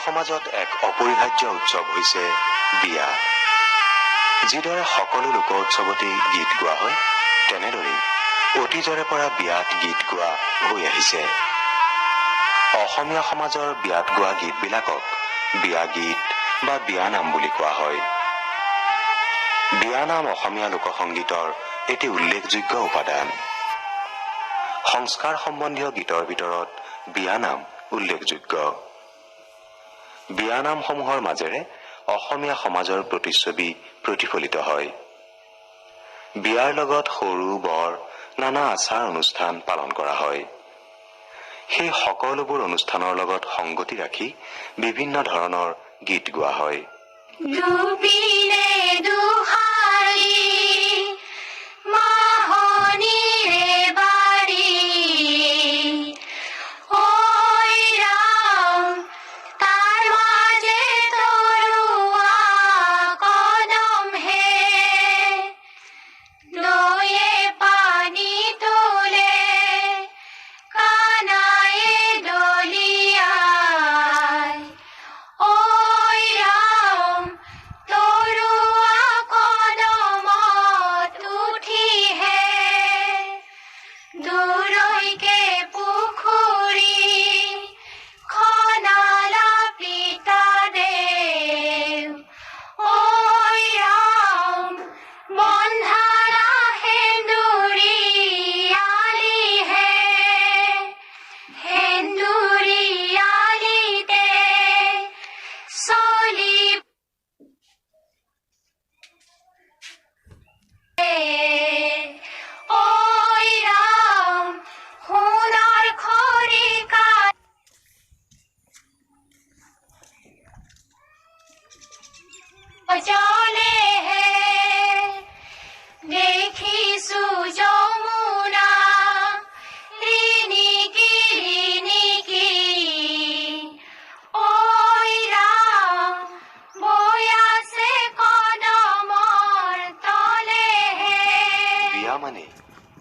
সমাজত এক অপৰিহাৰ্য উৎসৱ হৈছে বিয়া। যিদৰে সকলো লোক উৎসৱতেই গীত গোৱা হয়, তেনেদৰেই অতীজৰে পৰা বিয়াত গীত গোৱা হৈ আহিছে। অসমীয়া সমাজৰ বিয়াত গোৱা গীতবিলাকক বিয়া গীত বা বিয়ানাম বুলি কোৱা হয়। বিয়ানাম অসমীয়া লোকসংগীতৰ এটি উল্লেখযোগ্য উপাদান। সংস্কাৰ সম্বন্ধীয় গীতৰ ভিতৰত বিয়ানাম উল্লেখযোগ্য। বিয়ানামসমূহৰ মাজেৰে অসমীয়া সমাজৰ প্ৰতিচ্ছবি প্ৰতিফলিত হয়। বিয়াৰ লগত সৰু বৰ নানা আচাৰ অনুষ্ঠান পালন কৰা হয়। সেই সকলোবোৰ অনুষ্ঠানৰ লগত সংগতি ৰাখি বিভিন্ন ধৰণৰ গীত গোৱা হয়।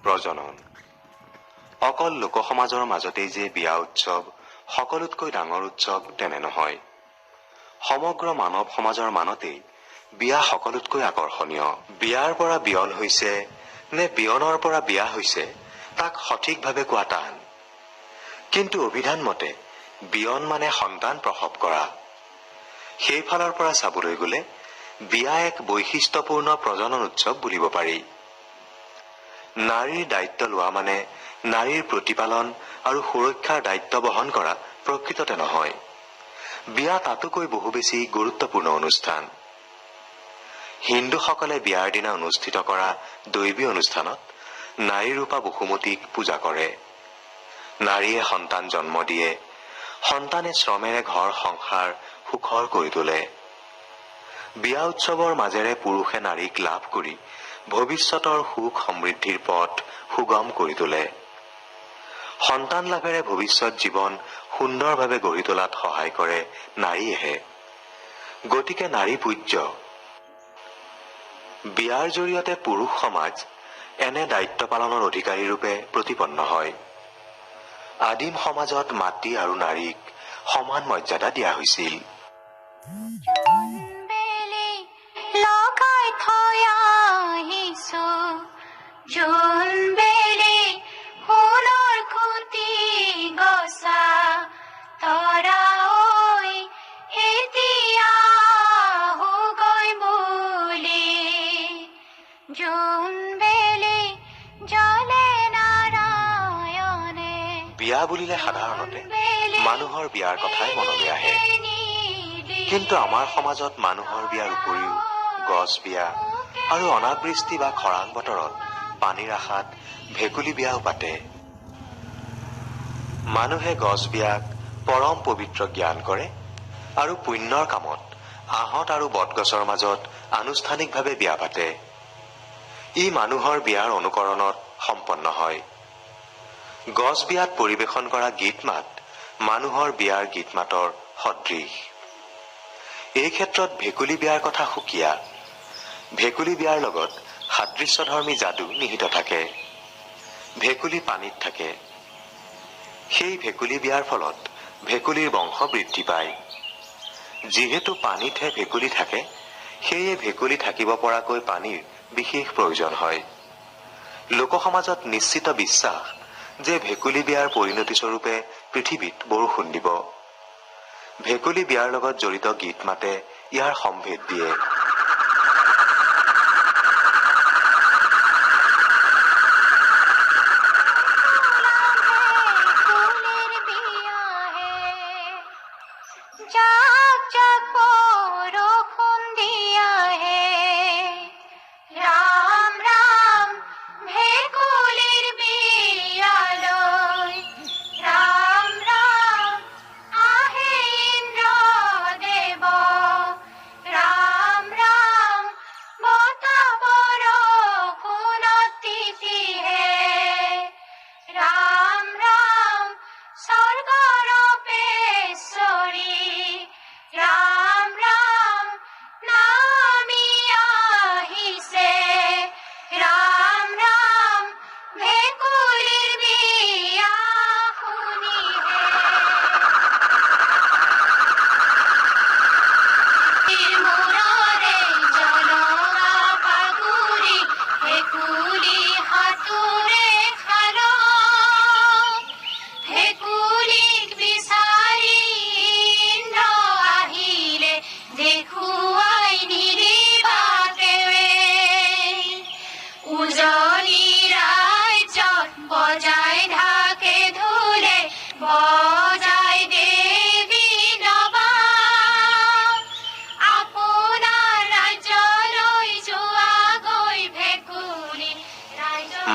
প্ৰজনন। অকল লোকসমাজৰ মাজতেই যে বিয়া উৎসৱ সকলোতকৈ ডাঙৰ উৎসৱ তেনে নহয়। সমগ্ৰ মানৱ সমাজৰ মানতেই বিয়া সকলোতকৈ আকৰ্ষণীয়। বিয়াৰ পৰা বিয়ন হৈছে নে বিয়নৰ পৰা বিয়া হৈছে তাক সঠিকভাৱে কোৱা টান। কিন্তু অভিধান মতে বিয়ন মানে সন্তান প্ৰসৱ কৰা। সেইফালৰ পৰা চাবলৈ গ'লে বিয়া এক বৈশিষ্ট্যপূৰ্ণ প্ৰজনন উৎসৱ বুলিব পাৰি। নাৰীৰ দায়িত্ব লোৱা মানে নাৰীৰ প্ৰতিপালন আৰু সুৰক্ষাৰ দায়িত্ব বহন কৰা প্ৰকৃততে নহয়। বিয়া তাতোকৈ বহু বেছি গুৰুত্বপূৰ্ণ অনুষ্ঠান। হিন্দুসকলে বিয়াৰ দিনা অনুষ্ঠিত কৰা দৈবী অনুষ্ঠানত নাৰী ৰূপা বসুমতীক পূজা কৰে। নাৰীয়ে সন্তান জন্ম দিয়ে, সন্তানে শ্ৰমেৰে ঘৰ সংসাৰ সুখৰ কৰি তোলে। বিয়া উৎসৱৰ মাজেৰে পুৰুষে নাৰীক লাভ কৰি ভৱিষ্যতৰ সুখ সমৃদ্ধিৰ পথ সুগম কৰি তোলে। সন্তান লাভেৰে ভৱিষ্যত জীৱন সুন্দৰভাৱে গঢ়ি তোলাত সহায় কৰে নাৰীয়েহে। গতিকে নাৰী পূজ্য। বিয়াৰ জৰিয়তে পুৰুষ সমাজ এনে দায়িত্ব পালনৰ অধিকাৰী ৰূপে প্ৰতিপন্ন হয়। আদিম সমাজত মাতৃ আৰু নাৰীক সমান মৰ্যাদা দিয়া হৈছিল। বিয়া বুলিলে সাধাৰণতে মানুহৰ বিয়াৰ কথাই মনলৈ আহে। কিন্তু আমাৰ সমাজত মানুহৰ বিয়াৰ উপৰিও গছ বিয়া আৰু অনাবৃষ্টি বা খৰাং বতৰত পানীৰ আশাত ভেকুলী বিয়াও পাতে। মানুহে গছ বিয়াক পৰম পবিত্ৰ জ্ঞান কৰে আৰু পুণ্যৰ কামত আহঁত আৰু বটগছৰ মাজত আনুষ্ঠানিকভাৱে বিয়া পাতে। ই মানুহৰ বিয়াৰ অনুকৰণত সম্পন্ন হয়। গছ বিয়াত পৰিৱেশন কৰা গীত মাত মানুহৰ বিয়াৰ গীত মাতৰ সদৃশ। এই ক্ষেত্ৰত ভেকুলী বিয়াৰ কথা সুকীয়া। ভেকুলী বিয়াৰ লগত সাদৃশ্যধৰ্মী যাদু নিহিত থাকে। ভেকুলী পানীত থাকে। সেই ভেকুলী বিয়াৰ ফলত ভেকুলীৰ বংশ বৃদ্ধি পায়। যিহেতু পানীতহে ভেকুলী থাকে, সেয়ে ভেকুলী থাকিব পৰাকৈ পানীৰ বিশেষ প্ৰয়োজন হয়। লোকসমাজত নিশ্চিত বিশ্বাস যে ভেকুলী বিয়াৰ পৰিণতিস্বৰূপে পৃথিৱীত বৰষুণ দিব। ভেকুলী বিয়াৰ লগত জড়িত গীত মাতে ইয়াৰ সম্ভেদ দিয়ে।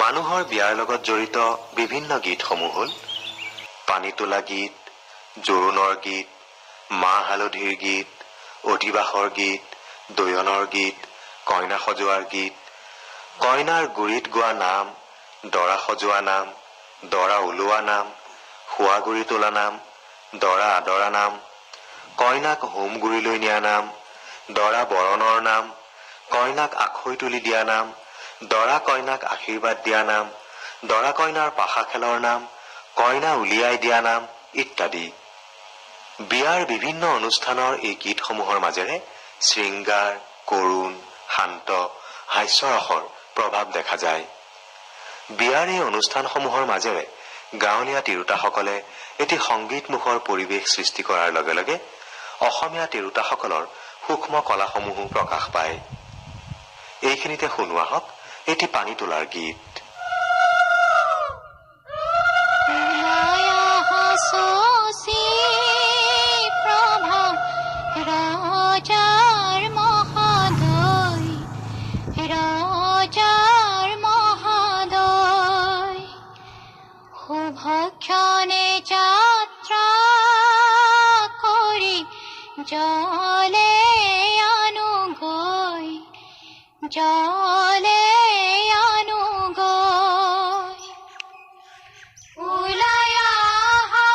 মানুহৰ বিয়াৰ লগত জড়িত বিভিন্ন গীতসমূহ হ'ল পানী তোলা গীত, জোৰোণৰ গীত, মাহ হালধিৰ গীত, অধিবাসৰ গীত, দৈয়নৰ গীত, কইনা সজোৱাৰ গীত, কইনাৰ গুৰিত গোৱা নাম, দৰা সজোৱা নাম, দৰা ওলোৱা নাম, শোৱাগুৰি তোলা নাম, দৰা আদৰা নাম, কইনাক হোমগুৰিলৈ নিয়া নাম, দৰা বৰণৰ নাম, কইনাক আখৈ তুলি দিয়া নাম, দৰা কইনাক আশীৰ্বাদ দিয়া নাম, দৰা কইনাৰ পাশা খেলৰ নাম, কইনা উলিয়াই দিয়া নাম ইত্যাদি। বিয়াৰ বিভিন্ন অনুষ্ঠানৰ এই গীতসমূহৰ মাজেৰে শৃংগাৰ, কৰুণ, শান্ত, হাস্যৰসৰ প্ৰভাৱ দেখা যায়। বিয়াৰ এই অনুষ্ঠানসমূহৰ মাজেৰে গাঁৱলীয়া তিৰোতাসকলে এটি সংগীতমুখৰ পৰিৱেশ সৃষ্টি কৰাৰ লগে লগে অসমীয়া তিৰোতাসকলৰ সূক্ষ্ম কলাসমূহো প্ৰকাশ পায়। এইখিনিতে শুনোৱা হওক এটি পানী তোলাৰ গীত। শুভক্ষণে যাত্ৰা কৰি জলে আনুগৈ, জলে আনুগৈ, ওলাই আহা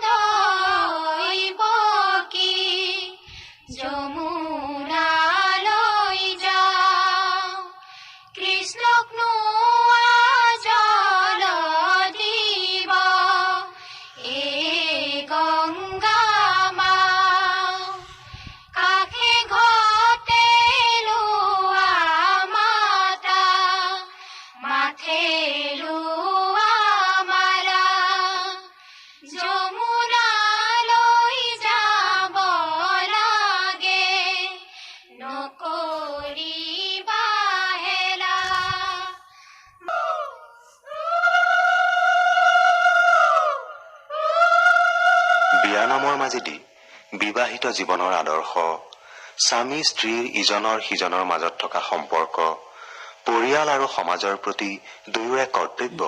দৈব কি যমুনালৈ যাওঁ, কৃষ্ণক নোৱা জল দিব এই গংগা মা, কাষে ঘতে লোৱা মাতা, মাথে লোৱা মালা, যমুনালৈ যাব লাগে নকৰিবা হেলা। বিয়া নামৰ মাজেদি বিবাহিত জীৱনৰ আদৰ্শ, স্বামী স্ত্ৰীৰ ইজনৰ সিজনৰ মাজত থকা সম্পৰ্ক, পৰিয়াল আৰু সমাজৰ প্ৰতি দুয়োৰে কৰ্তব্য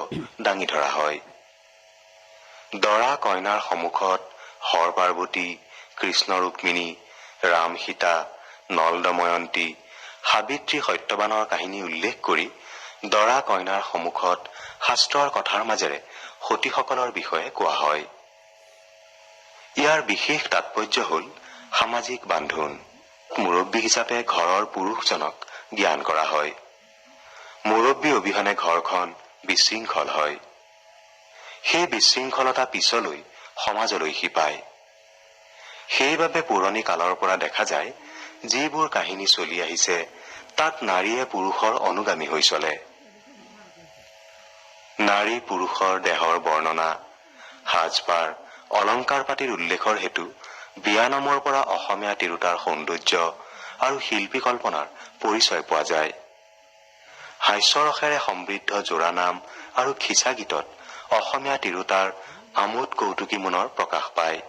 দাঙি ধৰা হয়। দৰা কইনাৰ সন্মুখত হৰ পাৰ্বতী, কৃষ্ণ ৰুক্মিণী, ৰাম সীতা, নল দময়ন্তী, সাবিত্ৰী সত্যবানৰ কাহিনী উল্লেখ কৰি দৰা কইনাৰ সন্মুখত শাস্ত্ৰৰ কথাৰ মাজেৰে সতীসকলৰ বিষয়ে কোৱা হয়। ইয়াৰ বিশেষ তাৎপৰ্য হ'ল সামাজিক বান্ধোন। মুৰব্বী হিচাপে ঘৰৰ পুৰুষজনক জ্ঞান কৰা হয়। মুৰব্বী অবিহনে ঘৰখন বিশৃংখল হয়। সেই বিশৃংখলতা পিছলৈ সমাজলৈ শিপায়। সেইবাবে পুৰণি কালৰ পৰা দেখা যায়, যিবোৰ কাহিনী চলি আহিছে তাত নাৰীয়ে পুৰুষৰ অনুগামী হৈ চলে। নাৰী পুৰুষৰ দেহৰ বৰ্ণনা, সাজপাৰ, অলংকাৰ পাতিৰ উল্লেখৰ হেতু বিয়া নামৰ পৰা অসমীয়া তিৰোতাৰ সৌন্দৰ্য আৰু শিল্পী কল্পনাৰ পৰিচয় পোৱা যায়। হাস্যৰসেৰে সমৃদ্ধ জোৰানাম আৰু খিচা গীতত অসমীয়া তিৰোতাৰ আমোদ কৌতুকী মনৰ প্ৰকাশ পায়।